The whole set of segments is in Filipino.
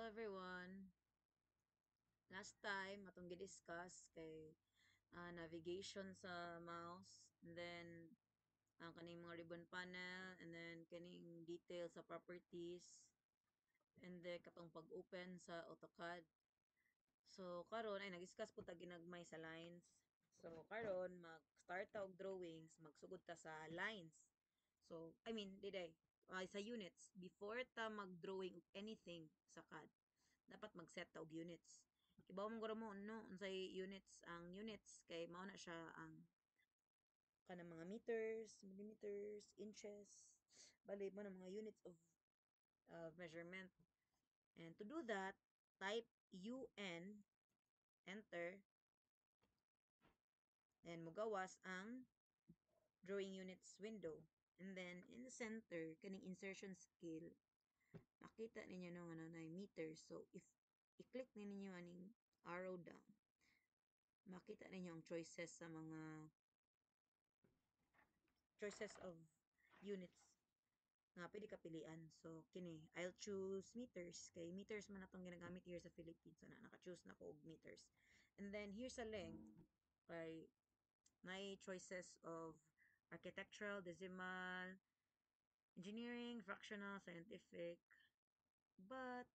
everyone. Last time, atong gidiscuss kay navigation sa mouse, and then ang kaning mga ribbon panel, and then kaning detail sa properties, and then katong pag-open sa AutoCAD. So karon ay nag-discuss po ta ginagmay sa lines. So karon mag-start ta og drawings, magsugod ta sa lines. So I mean, diday sa units before ta mag-drawing og anything sa CAD dapat mag-set ta og units. Kibaw mo guro mo no unsay units, ang units kay mao na siya ang kanang mga meters, millimeters, inches, bali mo na mga units of measurement. And to do that, type UN, enter, then mugawas ang drawing units window. And then in the center, kaning insertion scale, makita ninyo no ano na meters. So if i-click ninyo aning arrow down, makita ninyo ang choices sa mga choices of units nga pwede ka pilian. So kini I'll choose meters kay meters man atong ginagamit here sa Philippines, so naka-choose na ko og meters. And then here's a length kay may choices of architectural, decimal, engineering, fractional, scientific, but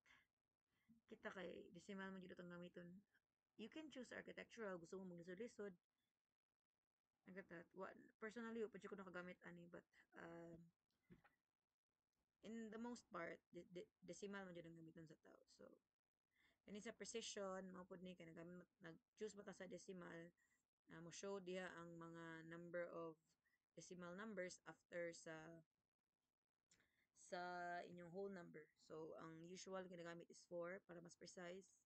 kita kay decimal man jud atong gamiton. You can choose architectural, gusto mo maglisod-lisod. Nagkatat, personally, pa ko nakagamit ani, but in the most part, decimal man jud ang gamiton sa tao. So, kani sa precision, mao pud ni kay nag-choose ba ta sa decimal, mo show diha ang mga number of decimal numbers after sa inyong whole number. So, ang usual ginagamit is 4 para mas precise.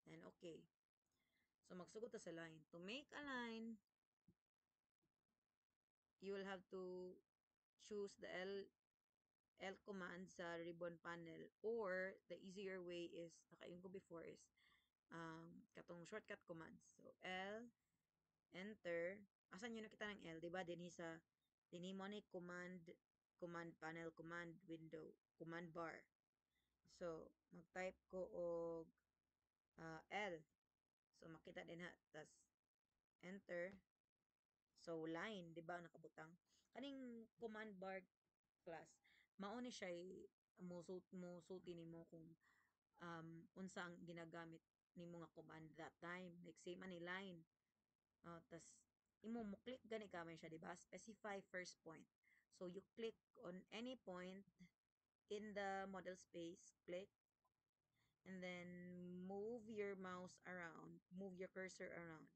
And okay. So, magsugod ta sa line. To make a line, you will have to choose the L command sa ribbon panel, or the easier way is nakain ko before is katong shortcut commands. So L, enter. Asan yun nakita ng L, diba? Dinhi mo ni command panel, command window, command bar. So mag-type ko og L. So makita din ha, tas enter. So line, diba nakabutang. Kaning command bar class, mao ni siya mo sulti nimo kung unsa ang ginagamit nimo nga command that time, like same ani line. Tas imo mo click gani kamay siya, di ba? Specify first point, so you click on any point in the model space, click, and then move your mouse around, move your cursor around.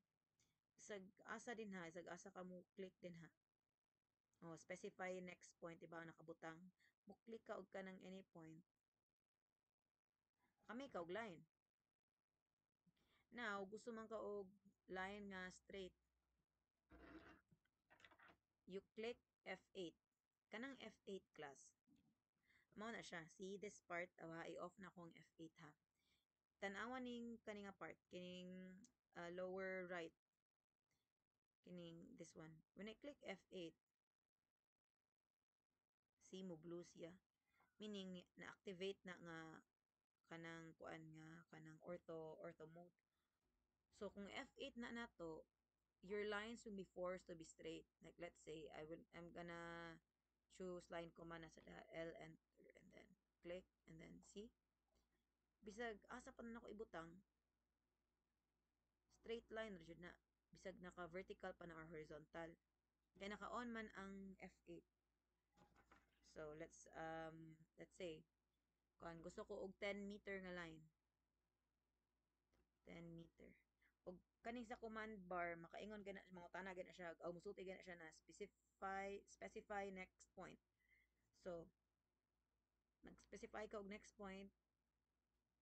Isag asa din ha, isag asa ka mo click din ha. Specify next point, diba nakabutang, mo click ka og kanang any point, kami ka og line. Now gusto man ka og line nga straight, you click F8. Kanang F8 class, mao na siya. See this part, i-off na ko ang F8 ha. Tanawan ning kaning part, kining lower right, kining this one. When I click F8, see mo blue siya. Meaning na-activate na nga kanang kuan nga kanang ortho mode. So kung F8 na nato, your lines will be forced to be straight. Like let's say I'm gonna choose line command sa L, enter, and then click, and then see, bisag asa pa na ako ibutang, straight line ra na, bisag naka vertical pa na or horizontal, kaya naka on man ang F8. So let's say kung gusto ko og 10 meter nga line, 10 meter, og kaning sa command bar makaingon gana mga tana gana siya, o musulti gana siya na specify next point. So nag-specify ka og next point,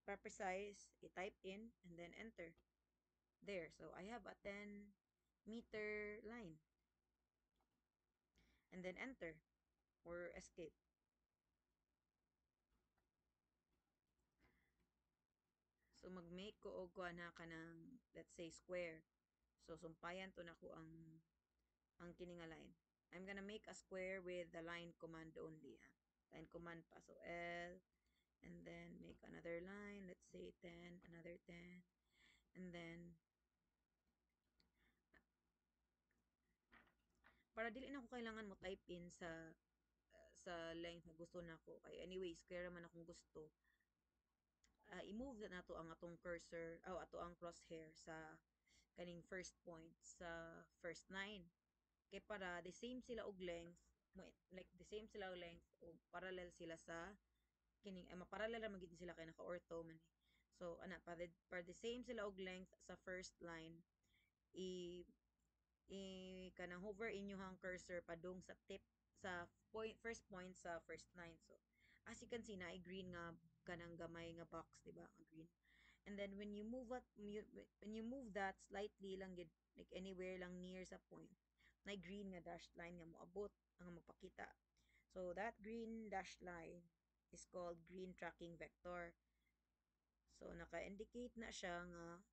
para precise, i-type in and then enter. There. So I have a 10-meter line. And then enter or escape. So mag-make ko og kuha na kanang, let's say, square. So sumpayan to na ko ang kini nga line. I'm gonna make a square with the line command only. Line command pa. So L, and then make another line, let's say 10, another 10, and then para dili na ko kailangan mo type in sa length na gusto nako kay anyway square man akong gusto. I-move na nato ang atong cursor ato ang crosshair sa kaning first point sa first line kay para the same sila og length like the same sila og length o parallel sila sa kining ay maparallel ra magid sila kay naka-ortho man eh. So ana para the same sila og length sa first line i kanang hover inyong cursor padung sa tip sa first point sa first line. So as you can see na green nga kanang gamay nga box, di ba? Nga green. And then when you move that slightly lang gid like anywhere lang near sa point, na green nga dashed line nga moabot ang magpakita. So that green dashed line is called green tracking vector. So naka-indicate na siya nga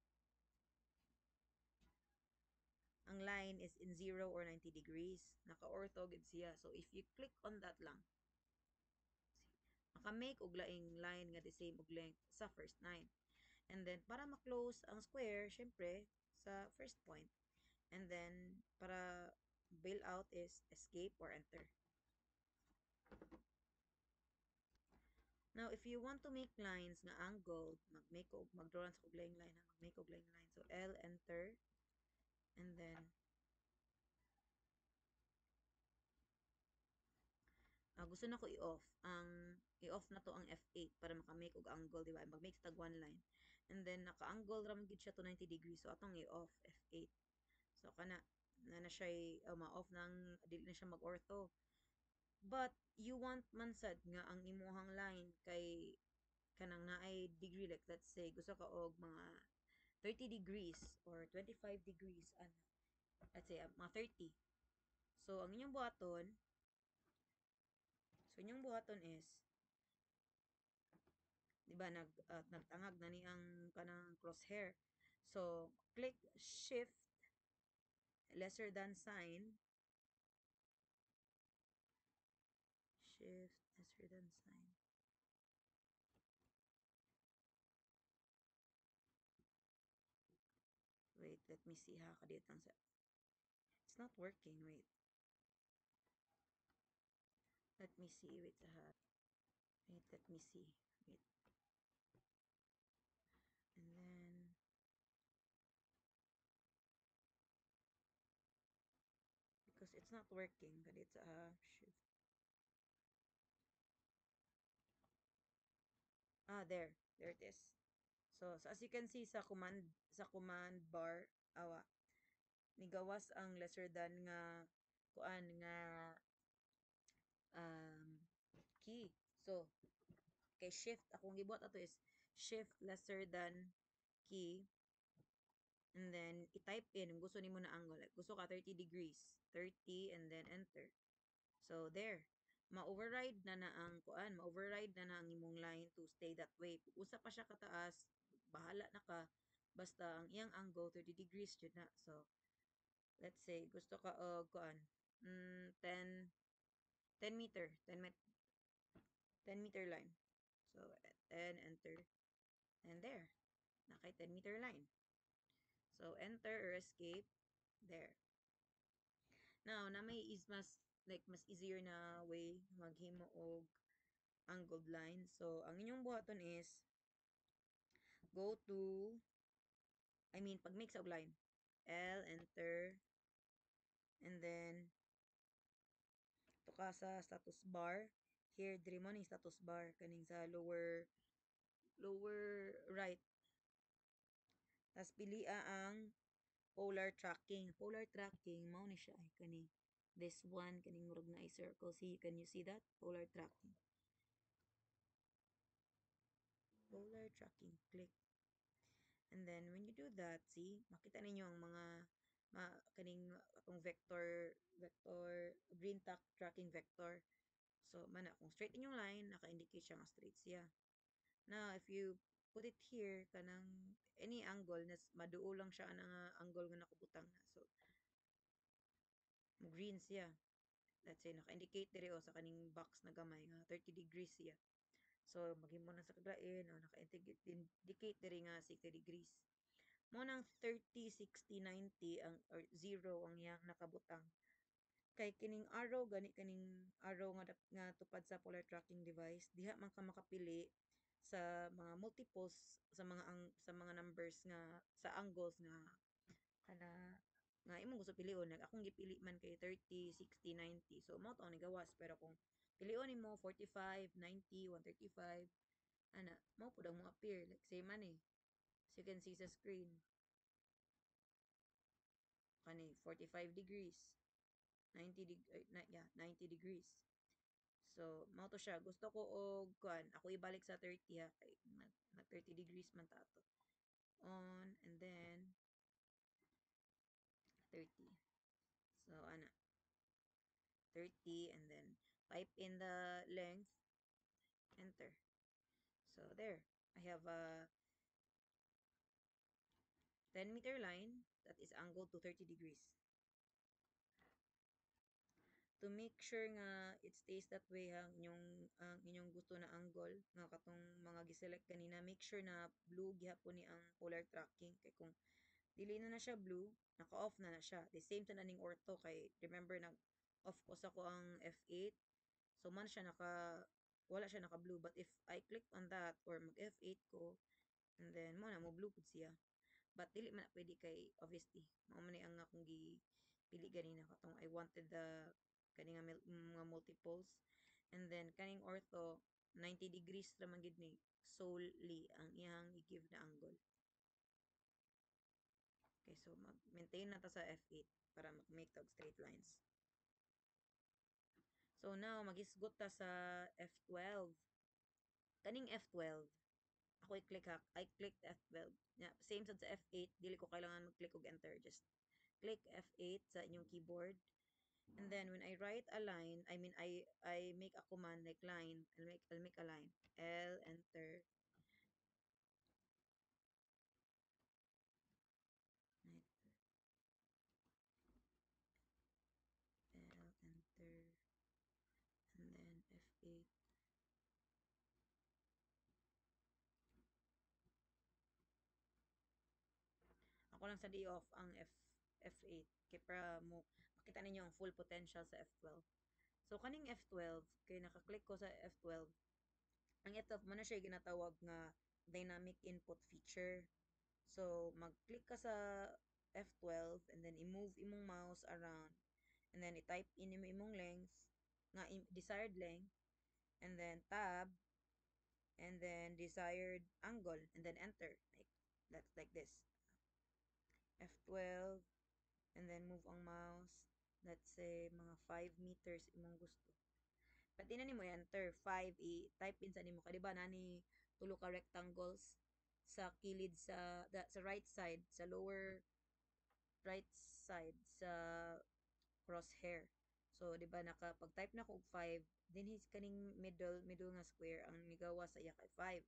ang line is in 0 or 90 degrees. Naka-ortho gid siya. So if you click on that lang, maka-make og laing line nga the same og length sa first line. And then para ma-close ang square, syempre sa first point. And then para bail out is escape or enter. Now if you want to make lines nga angled, mag-draw lang sa og laing line, mag-make og laing line. So L enter and then gusto na ko i-off na to ang F8 para maka-make og angle, di ba? Mag-make tag one line. And then naka-angle ra man gid siya to 90 degrees. So atong i-off F8. So kana na siya ma-off nang dili na siya mag-ortho. But you want man sad nga ang imuhang line kay kanang naay degree like let's say gusto ka og mga 30 degrees or 25 degrees ano. Let's say mga 30. So ang inyong buhaton is di ba nagtangag na ni ang kanang crosshair. So click shift lesser than sign, shift lesser than sign. Wait, let me see ha kadit lang sa it's not working. Wait, let me see. Wait ha, wait, let me see. Wait, and then because it's not working but it's shift there it is. So as you can see sa command bar awa nigawas ang lesser than nga kuan nga um key. So kay shift akong gibuhat ato is shift lesser than key and then i-type in kung gusto nimo na angle like gusto ka 30 degrees 30 and then enter. So there ma-override na ang kuan ma-override na ang imong line to stay that way. Kung usa pa siya kataas bahala na ka basta ang iyang angle 30 degrees jud na. So let's say gusto ka og kuan 10 meter 10 meter line. So 10 enter and there nakay 10 meter line. So enter or escape there. Now na may is mas easier na way maghimo og angled line. So ang inyong buhaton is go to pag make sa og line L enter and then to ka sa status bar here diri mo ni status bar kaning sa lower right. Tas pilia ang polar tracking. Polar tracking mao ni siya ay kani this one kaning murag na circle. See, can you see that? Polar tracking. Polar tracking. Click. And then when you do that, see, makita ninyo ang mga kaning atong vector green tracking vector. So mana kung straight inyong line, naka-indicate siya nga straight siya. Now if you put it here kanang any angle nas maduo lang siya nga angle nga nakabutang na. So green siya. Let's say naka-indicate diri o sa kaning box na gamay nga 30 degrees siya. So maghimo na sa kaglain o naka-indicate diri nga 60 degrees. Mo nang 30, 60, 90 ang or 0 ang iyang nakabutang. Kay kining arrow gani kaning arrow nga tupad sa polar tracking device diha man ka makapili sa mga multiples sa mga numbers nga sa angles nga kana nga imong gusto pilion. Nag akong gipili man kay 30, 60, 90. So mao to ni gawas, pero kung pilion nimo 45, 90, 135 ana mao pud ang mo appear like same man eh. As you can see sa screen kani 45 degrees, 90 yeah, 90 degrees. So mao to siya. Gusto ko og kuan ako ibalik sa 30 ha kay nag 30 degrees man ta to. On and then 30. So ana 30 and then type in the length, enter. So there, I have a 10-meter line that is angled to 30 degrees. To make sure nga it stays that way ang inyong gusto na angle nga katong mga giselect kanina, make sure na blue gihapon ni ang polar tracking kay kung dili na siya blue, naka-off na siya. The same to na ning ortho kay remember nag off ko sa ko ang F8. So man siya wala siya naka blue, but if I click on that or mag F8 ko and then mo na mo blue pud siya. But dili man na pwede kay obviously mao man ni ang akong pili ganina katong I wanted the kani nga mga multiples, and then kaning ortho 90 degrees ra man gid ni solely ang iyang i-give na angle. Okay, so mag-maintain na ta sa F8 para mag-make tag straight lines. So now magisgot ta sa F12. Kaning F12 ako i-click ha. I click F12. Yeah, same sad sa F8, dili ko kailangan mag-click og enter. Just click F8 sa inyong keyboard. And then when I write a line, I make a command like line. I'll make a line. L enter. Right. L enter. And then F8. Ako lang sa D off ang F8 kay para mo makita ninyo ang full potential sa F12. So kaning F12 kay naka-click ko sa F12. Ang F12 mo na siya ginatawag nga dynamic input feature. So mag-click ka sa F12 and then i-move imong mouse around and then i-type in imong length nga desired length and then tab and then desired angle and then enter like that's like this. F12 and then move ang mouse, let's say mga 5 meters imong gusto. Pati na nimo enter 5, i-type in sa nimo kay di ba nani tulo ka rectangles sa kilid sa right side, sa lower right side sa crosshair. So di ba nakapag-type na ko og 5, then his kaning middle nga square ang migawa sa iya kay 5.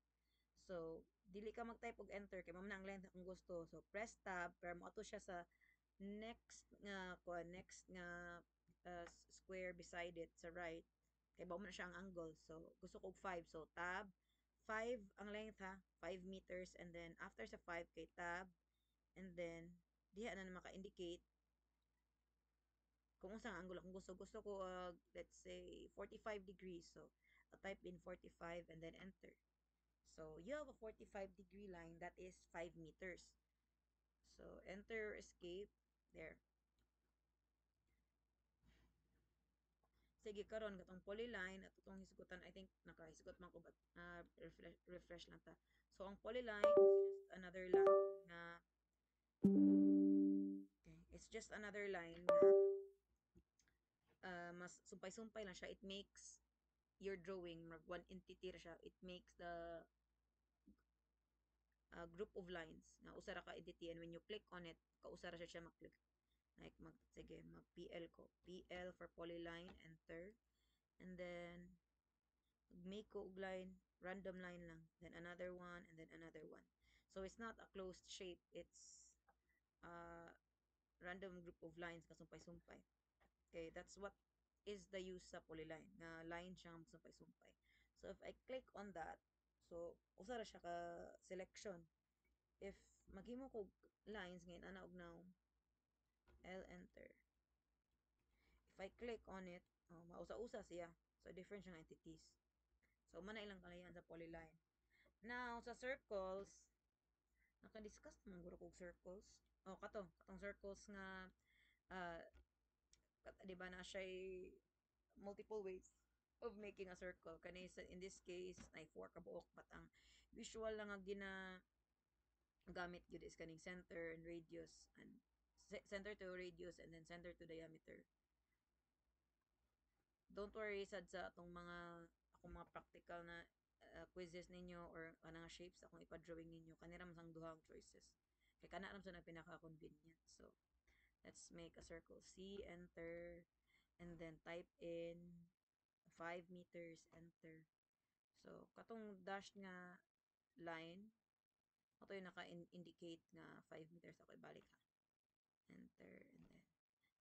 So dili ka mag-type og enter kay mao na ang length akong gusto. So press tab para moadto siya sa next nga square beside it sa right kay bao na siya ang angle. So gusto ko og 5, so tab 5 ang length ha, 5 meters, and then after sa 5 kay tab and then diha na maka-indicate kung unsang angle akong gusto ko let's say 45 degrees, so I'll type in 45 and then enter. So you have a 45-degree line that is 5 meters. So enter, escape there. Sige karon katong polyline at itong hisgutan, I think nakahisgot man ko but refresh lang ta. So ang polyline is just another line na okay, it's just another line na mas sumpay-sumpay lang siya. It makes your drawing one entity ra siya. It makes the group of lines na usara ka entity, and when you click on it kausara siya mag-click. Like sige mag PL ko. PL for polyline, enter. And then make ko og line, random line lang, then another one, and then another one. So it's not a closed shape, it's a random group of lines kasumpay-sumpay. Okay, that's what is the use sa polyline, na line siyang sumpay-sumpay. So if I click on that, so usa ra siya ka selection. If maghimo ko lines ngayon ana og now, L enter. If I click on it, mausa-usa siya. So different siyang entities. So man ilang kalayan sa polyline. Now sa circles, naka-discuss naman guro kog circles. Oh, katong circles nga uh, di ba na siya multiple ways of making a circle. Kani in this case, ay four ka buok but ang visual lang nga gamit yun is kaning center and radius and center to radius and then center to diameter. Don't worry sad sa atong akong mga practical na quizzes ninyo or kanang shapes akong ipa-drawing ninyo kanira man sang duhang choices. Kay kana ram sa na pinaka-convenient. So, let's make a circle. C, enter, and then type in 5 meters, enter. So, katong dash nga line, ato yung naka-indicate nga 5 meters ako ibalik ha. Enter, and then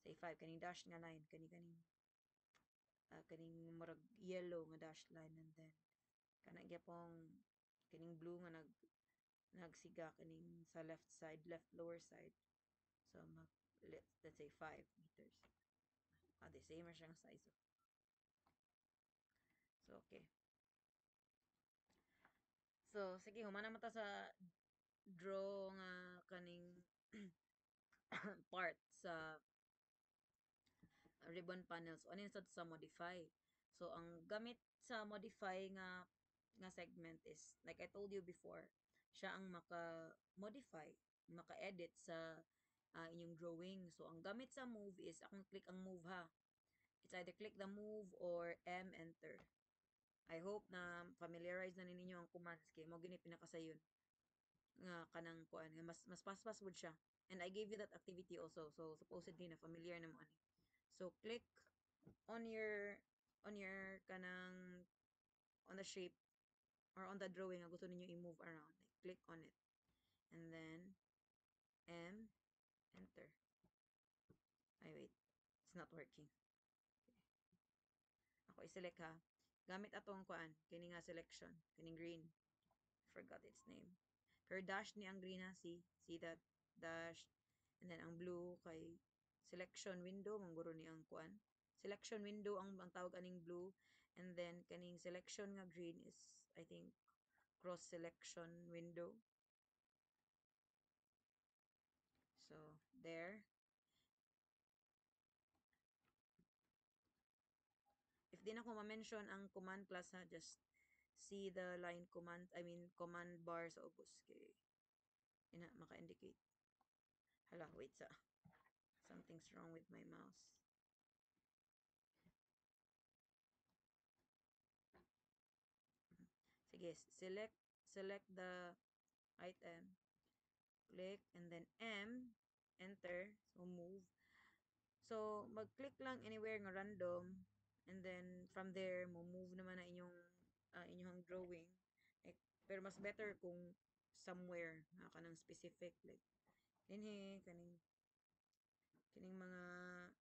say 5 kaning dash nga line kaning murag yellow nga dash line and then kana gyapong kaning blue nga nagsiga kaning sa left side, left lower side. So let's say 5 meters. The same ra siyang size. So okay. So sige humana mata sa draw nga kaning part sa ribbon panels o ano sa modify. So ang gamit sa modify nga segment is like I told you before, siya ang maka-modify, maka-edit sa inyong drawing. So ang gamit sa move is akong click ang move ha. It's either click the move or M enter. I hope na familiarize na ninyo ang commands kay mo gini pinakasayon nga kanang kuan nga mas fast would siya. And I gave you that activity also. So supposedly na familiar na mo ani. So click on your kanang on the shape or on the drawing nga gusto ninyo i-move around. Like, click on it. And then M enter. Ay wait. It's not working. Ako i-select ha. Gamit atong kuan kini nga selection, kining green. Forgot its name. Pero dash ni ang green ha, see that dash and then ang blue kay selection window mangguro ni ang kuan. Selection window ang tawag aning blue and then kaning selection nga green is I think cross selection window. So there. If di na ko ma-mention ang command class ha, just see the line command, I mean command bar sa ubos kay ina maka-indicate. Hala, wait sa. Something's wrong with my mouse. Sige, select the item. Click and then M, enter, so move. So mag-click lang anywhere nga random and then from there mo move naman na inyong drawing. Like, pero mas better kung somewhere nga kanang specific like dinhi kining mga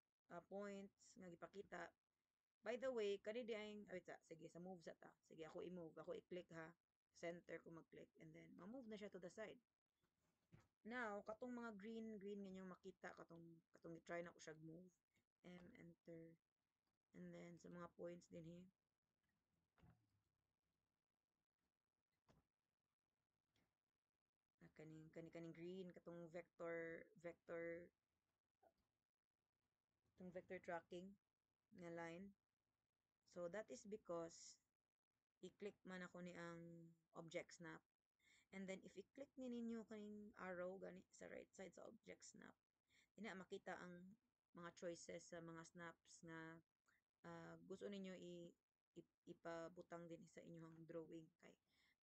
points nga gipakita. By the way, kani di ay wait sige sa move sa ta. Sige ako i-move, ako i-click ha. Center ko mag-click and then ma-move na siya to the side. Now, katong mga green nga makita katong i-try na ko siya move. M enter. And then sa mga points din he. Kaning green katong vector tracking nga line. So that is because i-click man ako ni ang object snap. And then if i-click ni ninyo kaning arrow gani sa right side sa object snap, ina makita ang mga choices sa mga snaps nga gusto ninyo ipabutang din sa inyong drawing kay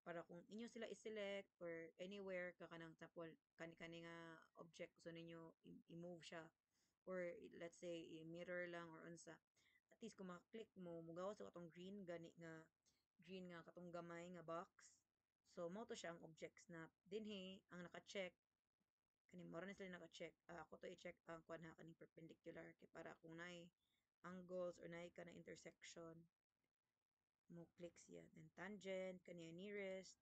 para kung inyo sila i-select or anywhere ka kanang example kani nga object gusto ninyo i-move siya or let's say i-mirror lang or unsa at least kung maka-click mo mugawas sa katong green nga katong gamay nga box so mo to siya ang object snap dinhi ang naka-check kani mora na sila naka-check ako to i-check ang kuan ha kaning perpendicular kay para kung naay angles or naay ka na intersection mo click siya. Then tangent kaniya nearest,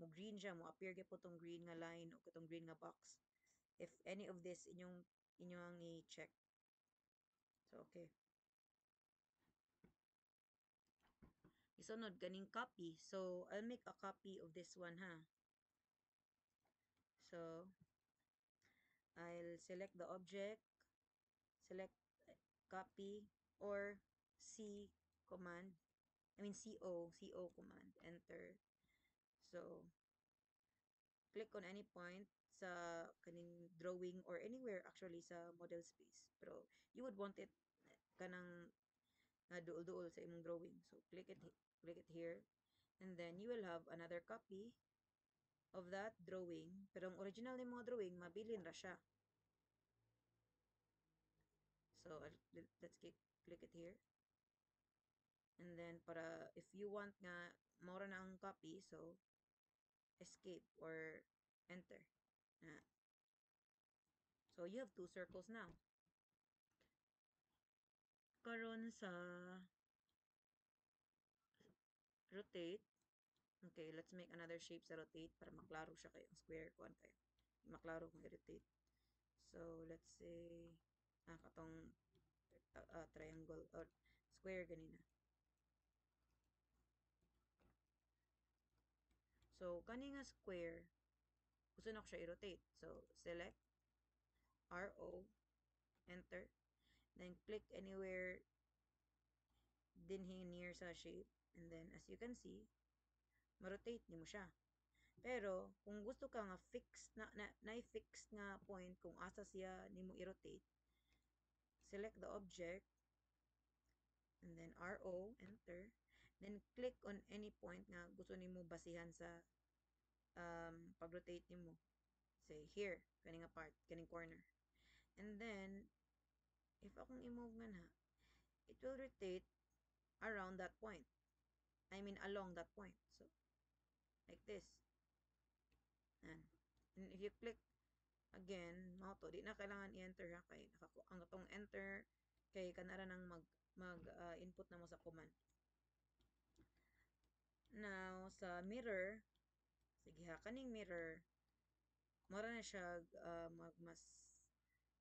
mo green siya, mo appear gyud po tong green nga line o katong green nga box. If any of this inyong i-check. So okay. Isunod kaning copy. So I'll make a copy of this one ha. So I'll select the object, select copy or C command. I mean CO command, enter. So click on any point sa kaning drawing or anywhere actually sa model space. Pero you would want it kanang duol-duol sa imong drawing. So click it here and then you will have another copy of that drawing. Pero ang original ni mga drawing mabilin ra siya. So let's click it here. And then para if you want nga maura na ang copy, so escape or enter. So you have two circles now. Karon sa rotate. Okay, let's make another shape sa rotate para maklaro siya kayo. Square, kuan kayo. Maklaro kung i-rotate. So, let's say, katong triangle or square ganina. So, kani nga square, gusto na ko siya i-rotate. So, select, RO, enter. Then, click anywhere dinhi near sa shape. And then, as you can see, ma-rotate ni mo siya. Pero, kung gusto ka nga fix na-fix nga point kung asa siya nimo i-rotate, select the object, and then RO, enter. Then, click on any point nga gusto nimo basihan sa pag-rotate nimo. Say, here, kaning nga part, kaning corner. And then, if akong i-move nga na, it will rotate around that point. I mean, along that point. So, like this. And if you click again, mo to, di na kailangan i-enter ha, kay ang atong enter, kay kanara nang input na mo sa command. Now, sa mirror, sige ha, kaning mirror, mura na siya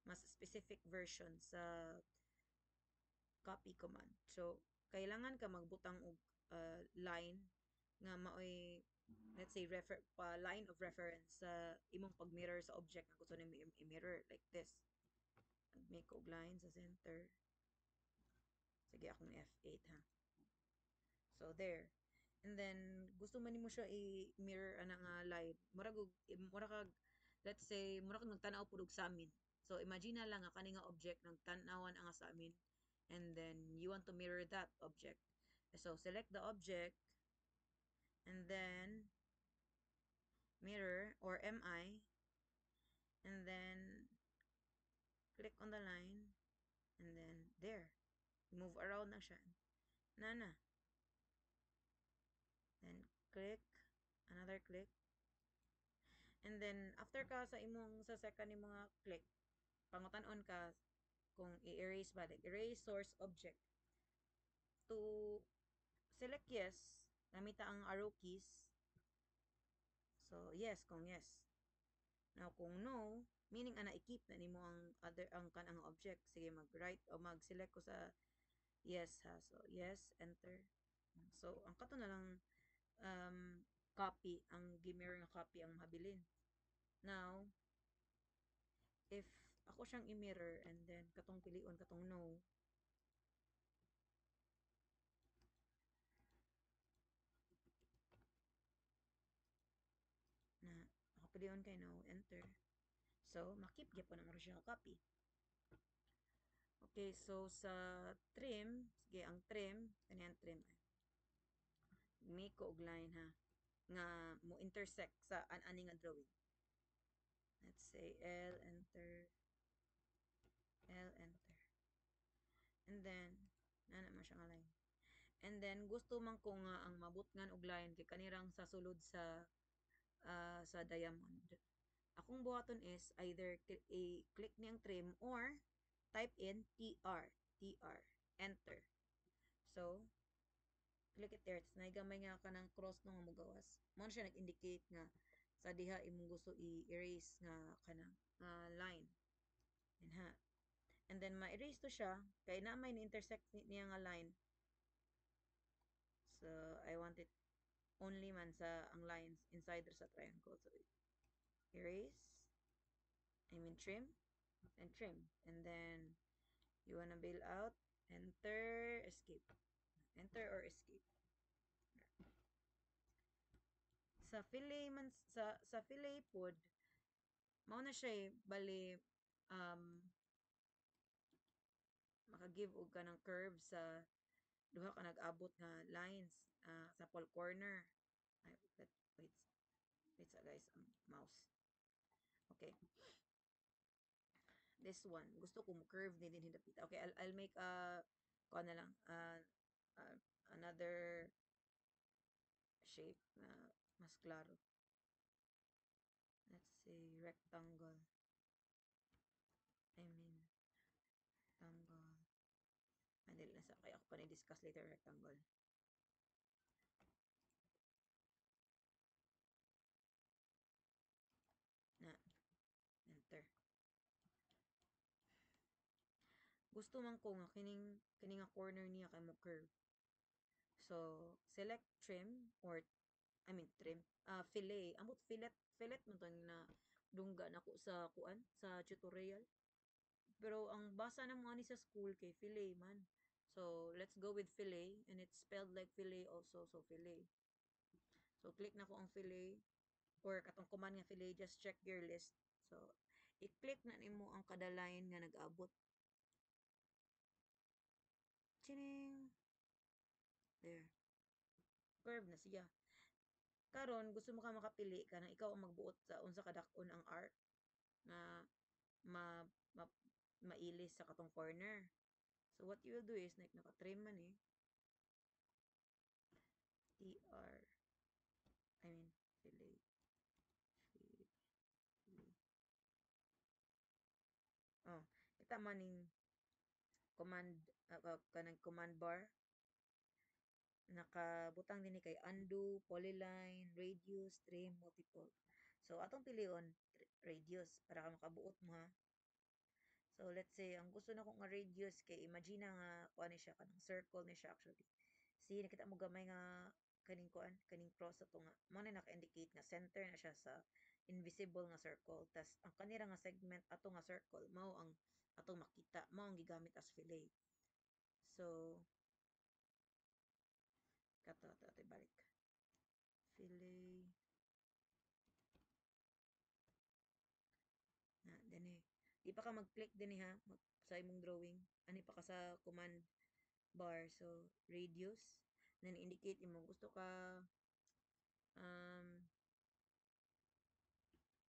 mas specific version sa copy command. So, kailangan ka magbutang og line nga maoy let's say line of reference sa imong pag-mirror sa object nga gusto nimo i-mirror like this. Make og line sa center. Sige akong F8 ha. So there. And then gusto man nimo siya i-mirror ana nga line. Mura kag let's say mura kag nagtan-aw pud og samin. So imagine na lang nga kani nga object nagtan-awan ang samin and then you want to mirror that object. So select the object and then mirror or MI and then click on the line and then there. Move around na siya. Nana. Then click, another click. And then after ka sa imong sa second ni mga click, pangutan-on ka kung i-erase ba, like erase source object. To select yes, namita ang arrow keys. So yes kung yes. Now kung no, meaning ana i-keep na nimo ang kanang object. Sige mag-right o mag-select ko sa yes ha. So yes, enter. So ang kato na lang copy, ang gimirror nga copy ang mabilin. Now, if ako siyang i-mirror and then katong pilion katong no, na ako pilion kay no, enter. So, makip gyapon ang original copy. Okay, so sa trim, sige ang trim, kanyan trim. Make ko og line ha nga mo intersect sa ani nga drawing. Let's say L enter. L enter. And then nana man siya nga line. And then gusto man ko nga ang mabutngan og line kay kanirang sa sulod sa diamond. Akong buhaton is either click niyang trim or type in TR, enter. So Click it there. Tapos naigamay nga ka ng cross no nga mugawas. Mo siya nag-indicate nga sa diha imong gusto i-erase nga kanang line. Yan ha. And then ma-erase to siya kay na may ni-intersect niya nga line. So I want it only man sa ang lines inside sa triangle. So erase, I mean trim, and trim. And then you wanna bail out, enter, escape. Enter or escape. Sa fillet man sa fillet pod mao na siya bali um maka-give og kanang curve sa duha ka nag-abot nga lines sa pole corner. Ay, wait, wait sa guys, mouse. Okay. This one, gusto ko mo curve din din hidapita. Okay, I'll make ko na lang uh, another shape na mas klaro. Let's say rectangle. I mean rectangle. Dili na sa kaya ako pa ni-discuss later rectangle. Na enter. Gusto man ko nga kining nga corner niya kay mo curve. So select trim or I mean trim fillet. Amot fillet man to na dungga na ko sa kuan sa tutorial. Pero ang basa na mo ani sa school kay fillet man. So let's go with fillet and it's spelled like fillet also, so fillet. So click na ko ang fillet or katong command nga fillet, just check your list. So i-click na nimo ang kada line nga nag-abot. Chining. There. Curve na siya. Karon gusto mo ka makapili ka na ikaw ang magbuot sa unsa kadakon ang arc na ma, ma mailis sa katong corner. So what you will do is like naka-trim man TR I mean fillet. Oh, kita maning command kanang command bar nakabutang din kay undo, polyline, radius, trim, multiple. So atong pilion radius para ka makabuot mo ha. So let's say ang gusto na ko nga radius kay imagine nga kuan ni siya kanang circle ni siya actually. See nakita mo gamay nga kaning kuan kaning cross ato nga mo na naka-indicate nga center na siya sa invisible nga circle. Tas ang kanira nga segment ato nga circle mao ang atong makita mao ang gigamit as fillet. So kato balik. Fillet na dinhi. Di pa ka mag-click dinhi ha sa imong drawing. Ani pa ka sa command bar. So radius then indicate imo gusto ka um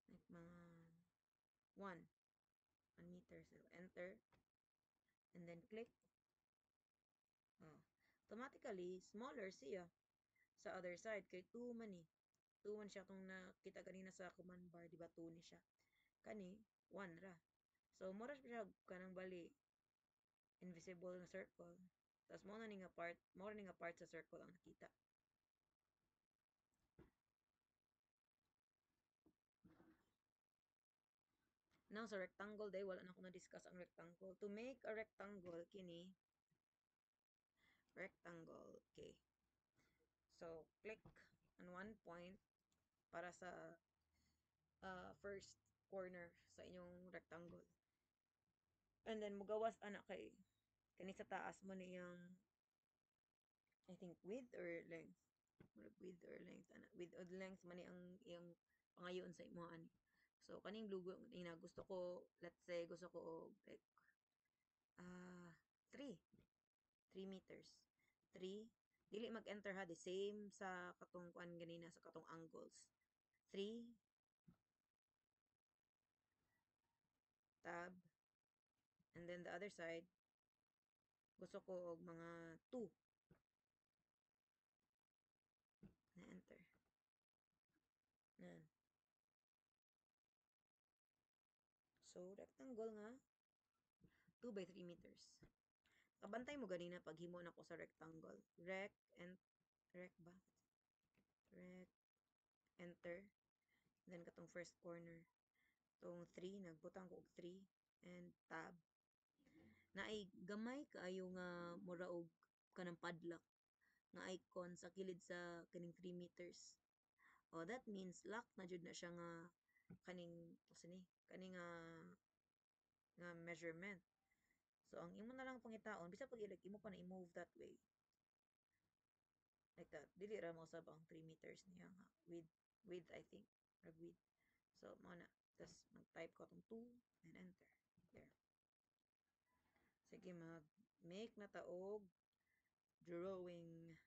like mga 1 meter. So enter and then click. Oh. Automatically smaller siya sa other side kay 2 man 2 man siya kung nakita ganina sa command bar di ba 2 ni siya. Kani 1 ra. So mura siya kanang bali invisible na circle. Tas mo na ni nga part, mo na ni nga part sa circle ang nakita. Now sa rectangle day wala na ko na discuss ang rectangle. To make a rectangle kini rectangle. Okay. So click on one point para sa first corner sa inyong rectangle. And then mugawas ana kay kani sa taas mo niyang I think width or length. Width or length ana. Width or length man ni ang iyang pangayon sa imo ani. So kaning logo ina gusto ko let's say gusto ko like 3 3 meters. 3 dili mag-enter ha the same sa katong kuan ganina sa katong angles. 3 tab and then the other side gusto ko og mga 2 na enter. Nan. So rectangle nga 2 by 3 meters. Kabantay mo ganina pag himo na ko sa rectangle. Rec and rec ba? Rec, enter. Then katong first corner. Tong 3, nagbutang ko og 3 and tab. Naay gamay kaayo nga mura og kanang padlock nga icon sa kilid sa kaning 3 meters. Oh, that means lock na jud na siya nga kaning sini kaning nga measurement. So ang imo na lang pangitaon bisa pag ilag imo pa na i-move that way. Like that. Dili ra mo sab ang 3 meters niya nga with I think or with. So mo na tas mag-type ko tong 2 and enter. There. Sige, mag-make na taog drawing.